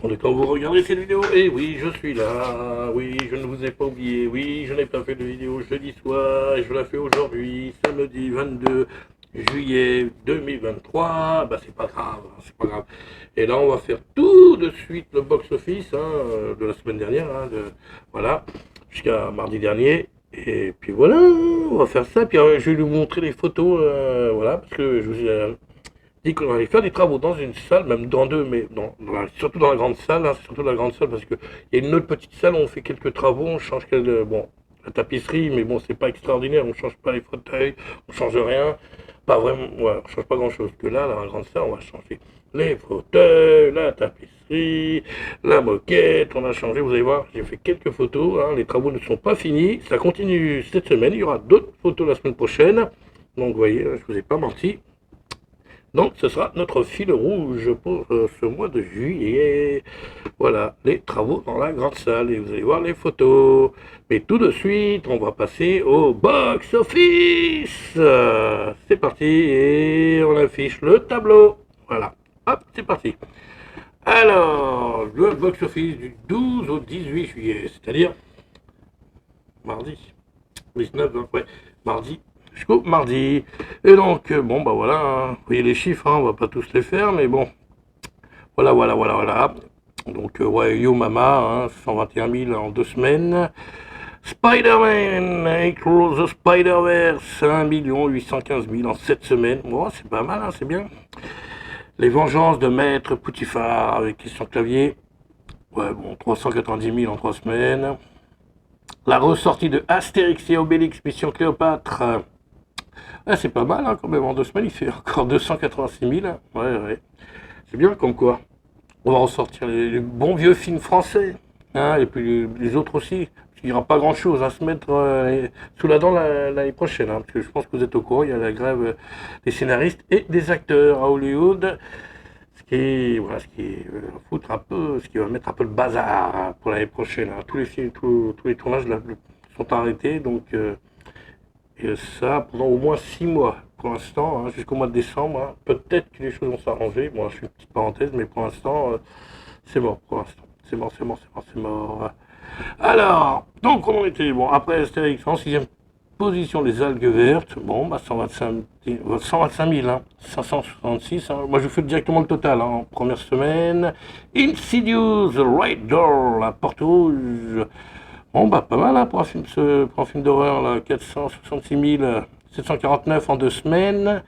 répondez quand vous regardez cette vidéo. Et oui, je suis là. Oui, je ne vous ai pas oublié. Oui, je n'ai pas fait de vidéo jeudi soir. Et je la fais aujourd'hui, samedi 22 juillet 2023. Bah, c'est pas grave, c'est pas grave. Et là, on va faire tout de suite le box-office de la semaine dernière. Voilà, jusqu'à mardi dernier. Et puis voilà, on va faire ça. Puis je vais vous montrer les photos. Voilà, parce que je vous ai dit qu'on allait faire des travaux dans une salle, même dans deux, mais surtout dans la grande salle, c'est surtout la grande salle parce qu'il y a une autre petite salle où on fait quelques travaux, on change bon, la tapisserie, mais bon, c'est pas extraordinaire, on change pas les fauteuils, on change rien, pas vraiment, ouais, on change pas grand chose. Que là, dans la grande salle, on va changer les fauteuils, la tapisserie, la moquette, on a changé, vous allez voir, j'ai fait quelques photos, les travaux ne sont pas finis, ça continue cette semaine, il y aura d'autres photos la semaine prochaine, donc vous voyez, je vous ai pas menti. Donc ce sera notre fil rouge pour ce mois de juillet. Voilà, les travaux dans la grande salle et vous allez voir les photos. Mais tout de suite, on va passer au box-office. C'est parti et on affiche le tableau. Voilà, hop, c'est parti. Alors, le box-office du 12 au 18 juillet, c'est-à-dire mardi. 19, ouais, mardi jusqu'au mardi. Et donc, bon, bah voilà, vous voyez les chiffres, on va pas tous les faire, mais bon, voilà. Donc, ouais, Yo Mama, 121 000 en 2 semaines. Spider-Man, Across the Spider-Verse, 1 815 000 en 7 semaines. Bon, c'est pas mal, c'est bien. Les Vengeances de Maître Poutifard avec Christian Clavier. Ouais, bon, 390 000 en 3 semaines. La ressortie de Astérix et Obélix, Mission Cléopâtre. C'est pas mal, quand même, en 2 semaines, il fait encore 286 000. Ouais. C'est bien, comme quoi. On va ressortir les bons vieux films français. Et puis les autres aussi. Parce qu'il n'y aura pas grand-chose à se mettre sous la dent l'année prochaine. Parce que je pense que vous êtes au courant, il y a la grève des scénaristes et des acteurs à Hollywood. Ce qui va mettre un peu le bazar pour l'année prochaine. Tous les films, tous les tournages sont arrêtés. Donc, et ça pendant au moins 6 mois pour l'instant, jusqu'au mois de décembre. Peut-être que les choses vont s'arranger. Bon, je fais une petite parenthèse, mais pour l'instant, c'est mort. Pour l'instant, c'est mort. Alors, donc on en était. Bon, après Astérix en 6ème position, les algues vertes. Bon, bah 125 000, 566. Moi, je fais directement le total en première semaine. Insidious, The Right Door, la porte rouge. Bon, bah, pas mal, pour un film d'horreur, là, 466 749 en 2 semaines.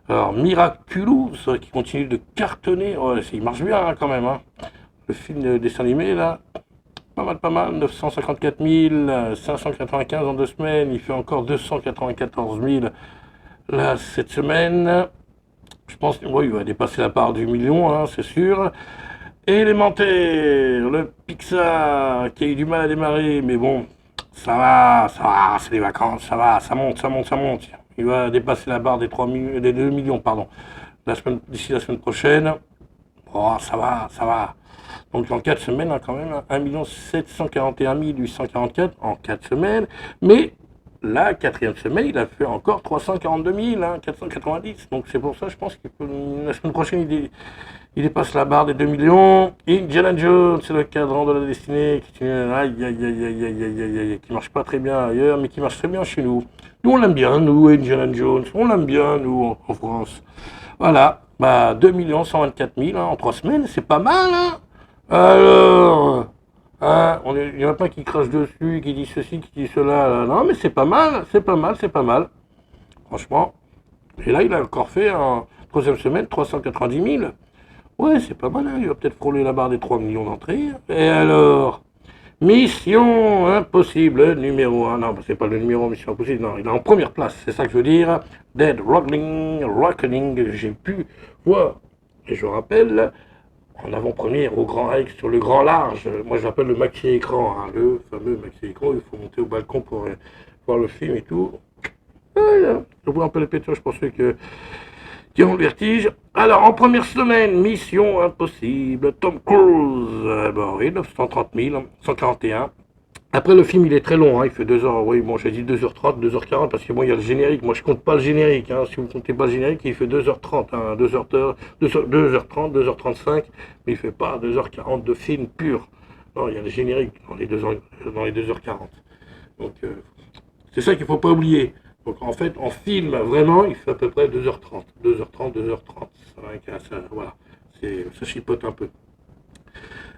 Alors, Miraculous, qui continue de cartonner. Ouais, il marche bien, quand même, Le film de dessin animé, là, pas mal, 954 595 en 2 semaines. Il fait encore 294 000, là, cette semaine. Je pense qu'il va dépasser la part du million, c'est sûr. Élémentaire, le Pixar qui a eu du mal à démarrer, mais bon, ça va, c'est les vacances, ça monte. Il va dépasser la barre des 2 millions, pardon, d'ici la semaine prochaine. Oh, ça va. Donc en 4 semaines, quand même, 1 741 844 en 4 semaines, mais la 4e semaine, il a fait encore 342 000, 490. Donc c'est pour ça, je pense que la semaine prochaine, il dépasse la barre des 2 millions. Indiana Jones, c'est le cadran de la destinée qui marche pas très bien ailleurs, mais qui marche très bien chez nous. Nous, on l'aime bien, nous, Indiana Jones. On l'aime bien, nous, en France. Voilà, 2 124 000 en 3 semaines, c'est pas mal, Alors, il y en a pas qui crache dessus, qui dit ceci, qui dit cela. Là. Non, mais c'est pas mal. Franchement. Et là, il a encore fait en 3e semaine 390 000. Ouais, c'est pas mal, il va peut-être frôler la barre des 3 millions d'entrées. Et alors, Mission Impossible, numéro 1. Non, c'est pas le numéro Mission Impossible, non, il est en première place, c'est ça que je veux dire. Dead Reckoning, j'ai pu voir. Et je rappelle, en avant-première au Grand Rex, sur le grand large, moi je l'appelle le maxi-écran, le fameux maxi-écran, il faut monter au balcon pour voir le film et tout. Je vois un peu les pétoches pour ceux qui ont le vertige. Alors, en première semaine, Mission Impossible, Tom Cruise, 930 000, 141. Après, le film, il est très long, hein, il fait 2 heures, oui, bon, j'ai dit 2h30, 2h40, parce que bon, il y a le générique, moi je compte pas le générique, hein, si vous comptez pas le générique, il fait 2h30, hein, 2h30, 2h35, mais il fait pas 2h40 de film pur. Non, il y a le générique dans les 2h40. Donc, c'est ça qu'il faut pas oublier. Donc, en fait, en film, vraiment, il fait à peu près 2h30, 2h30, 2h30, voilà, ça chipote un peu.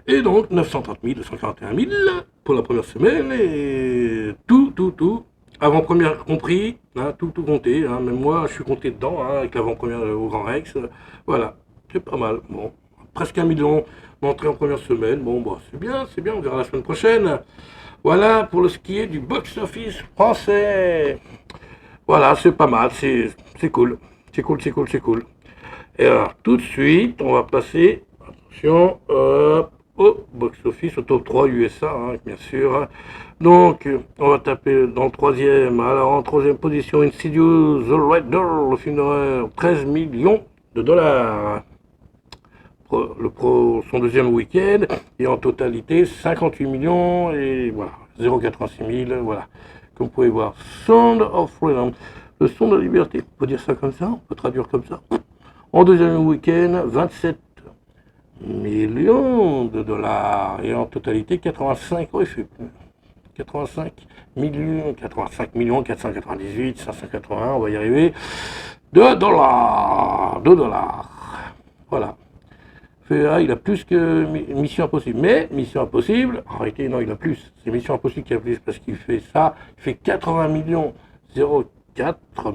Et donc 930 000, 241 000 pour la première semaine, et tout, avant-première compris, hein, tout compté, hein, même moi je suis compté dedans, hein, avec l'avant-première au Grand Rex, voilà, c'est pas mal, bon, presque 1 million d'entrées en première semaine, bon, bah, c'est bien, on verra la semaine prochaine. Voilà pour ce qui est du box-office français. Voilà, c'est pas mal, c'est cool, c'est cool. Et alors, tout de suite, on va passer, attention, au box-office, au top 3 USA, hein, bien sûr, hein. Donc, on va taper dans le troisième. Alors, en troisième position, Insidious, The Red Door, le film d'horreur, 13 millions de dollars. Son deuxième week-end, et en totalité, 58 millions, et voilà, 0,86 000, voilà. Comme vous pouvez voir, Sound of Freedom, le son de la liberté, on peut dire ça comme ça, on peut traduire comme ça. En deuxième week-end, 27 millions de dollars. Et en totalité, 85, oui, 85 millions, 498, 581, on va y arriver, de dollars. Voilà. Il a plus que Mission Impossible. Mais Mission Impossible, en réalité, non, il a plus. C'est Mission Impossible qui a plus parce qu'il fait ça. Il fait 80 millions 04 000,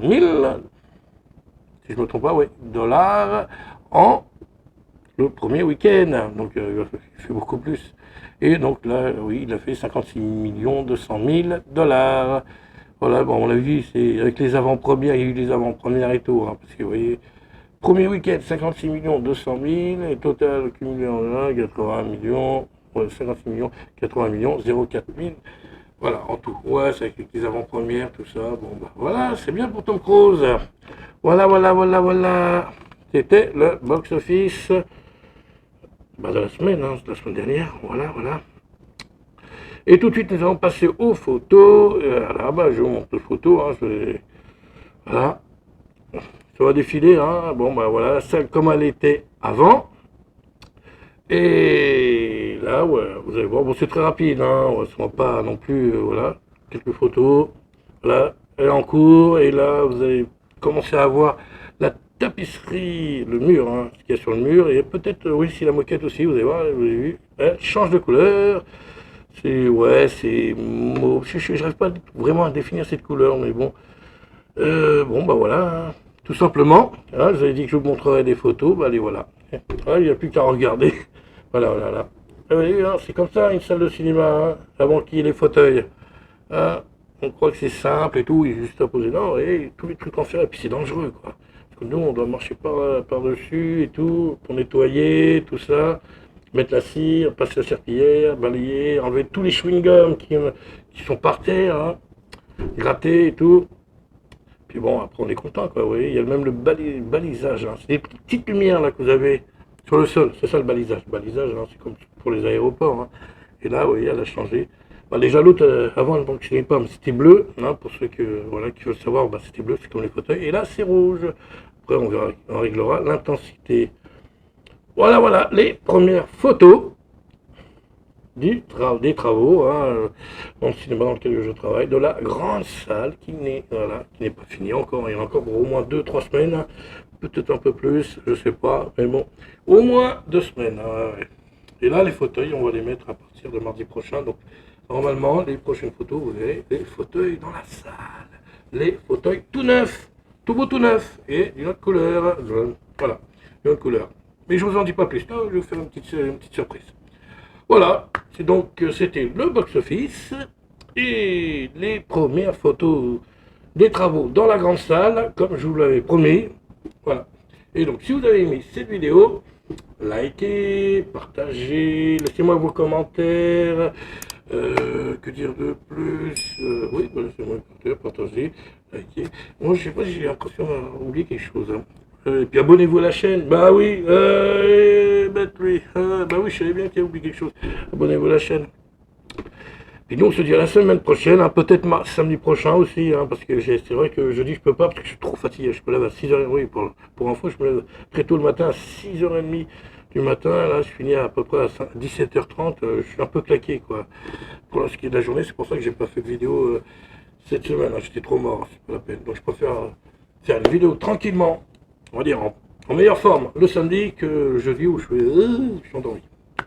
si je ne me trompe pas, oui, dollars en le premier week-end. Donc, il fait beaucoup plus. Et donc là, oui, il a fait 56 millions 200 000 dollars. Voilà, bon, on l'a vu, c'est avec les avant-premières, il y a eu les avant-premières et tout, hein, parce que vous voyez, premier week-end, 56 millions 200 000, et total cumulé en 1, 80 millions, ouais, 56 millions, 80 millions, 0,4 000. Voilà, en tout. Ouais, c'est avec les avant-premières, tout ça. Bon, bah voilà, c'est bien pour Tom Cruise. Voilà. C'était le box-office de la semaine, hein, de la semaine dernière. Voilà. Et tout de suite, nous allons passer aux photos. Là, bah, je vous montre les photos. Hein, voilà. Ça va défiler. Hein. Bon, bah voilà, la salle comme elle était avant. Et là, ouais, vous allez voir, bon, c'est très rapide. Hein, on ne se rend pas non plus. Voilà, quelques photos. Là, elle est en cours. Et là, vous allez commencer à voir la tapisserie, le mur, hein, ce qu'il y a sur le mur. Et peut-être, oui, si la moquette aussi, vous allez voir, vous avez vu, elle change de couleur. C'est mauve. Je n'arrive pas vraiment à définir cette couleur, mais bon. Bon, bah voilà, hein. Tout simplement. Hein, je vous avais dit que je vous montrerai des photos, bah allez, voilà. Ah, il n'y a plus qu'à regarder. Voilà. Ah oui, hein, c'est comme ça, une salle de cinéma, hein, avant qu'il y ait les fauteuils. Hein, on croit que c'est simple et tout, il est juste à poser. Non, et tous les trucs en fer, et puis c'est dangereux, quoi. Parce que nous, on doit marcher par-dessus et tout, pour nettoyer, tout ça. Mettre la cire, passer la serpillière, balayer, enlever tous les chewing-gums qui sont par terre, hein, gratter et tout. Puis bon, après on est content, quoi, vous voyez. Il y a même le balisage, hein. C'est des petites lumières là que vous avez sur le sol, c'est ça le balisage. Le balisage, hein, c'est comme pour les aéroports, hein. Et là, vous voyez, elle a changé. Bah, déjà l'autre, avant, elle ne fonctionnait pas, mais c'était bleu, hein, pour ceux qui veulent savoir, bah, c'était bleu, c'est comme les fauteuils. Et là, c'est rouge. Après, on réglera l'intensité. Voilà, les premières photos des travaux, hein, dans le cinéma dans lequel je travaille, de la grande salle qui n'est pas finie encore. Il y en a encore pour au moins 2-3 semaines, hein, peut-être un peu plus, je sais pas, mais bon, au moins 2 semaines. Hein, ouais. Et là, les fauteuils, on va les mettre à partir de mardi prochain. Donc, normalement, les prochaines photos, vous verrez les fauteuils dans la salle. Les fauteuils tout neufs, tout beau, tout neuf, et d'une autre couleur, voilà, d'une autre couleur. Mais je vous en dis pas plus, non, je vais vous faire une petite surprise. Voilà, c'était le box-office et les premières photos des travaux dans la grande salle, comme je vous l'avais promis. Voilà. Et donc, si vous avez aimé cette vidéo, likez, partagez, laissez-moi vos commentaires. Que dire de plus? Oui, laissez-moi vos commentaires, partagez, likez. Moi, je sais pas si j'ai l'impression d'oublier quelque chose. Hein. Et puis abonnez-vous à la chaîne. Bah oui, bah oui, je savais bien qu'il y a oublié quelque chose. Abonnez-vous à la chaîne. Et nous, on se dit à la semaine prochaine, hein, peut-être samedi prochain aussi, hein, parce que c'est vrai que jeudi, je peux pas, parce que je suis trop fatigué. Je me lève à 6h30, oui, pour info, je me lève très tôt le matin, à 6h30 du matin. Là, je finis à peu près à 17h30. Je suis un peu claqué, quoi. Pour ce qui est de la journée, c'est pour ça que j'ai pas fait de vidéo cette semaine. Hein, j'étais trop mort, c'est pas la peine. Donc, je préfère faire une vidéo tranquillement, on va dire en meilleure forme, le samedi que le jeudi où je suis endormi.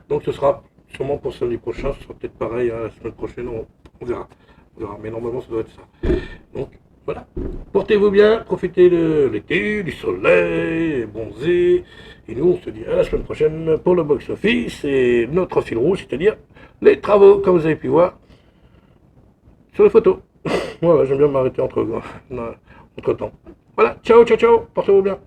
Donc, ce sera sûrement pour samedi prochain, ce sera peut-être pareil, hein, la semaine prochaine, on verra. On verra. Mais normalement, ça doit être ça. Donc, voilà. Portez-vous bien, profitez de l'été, du soleil, bronzé. Et nous, on se dit à la semaine prochaine pour le box-office et notre fil rouge, c'est-à-dire les travaux, comme vous avez pu voir sur les photos. Voilà, j'aime bien m'arrêter entre temps. Voilà, ciao, ciao, ciao, portez-vous bien.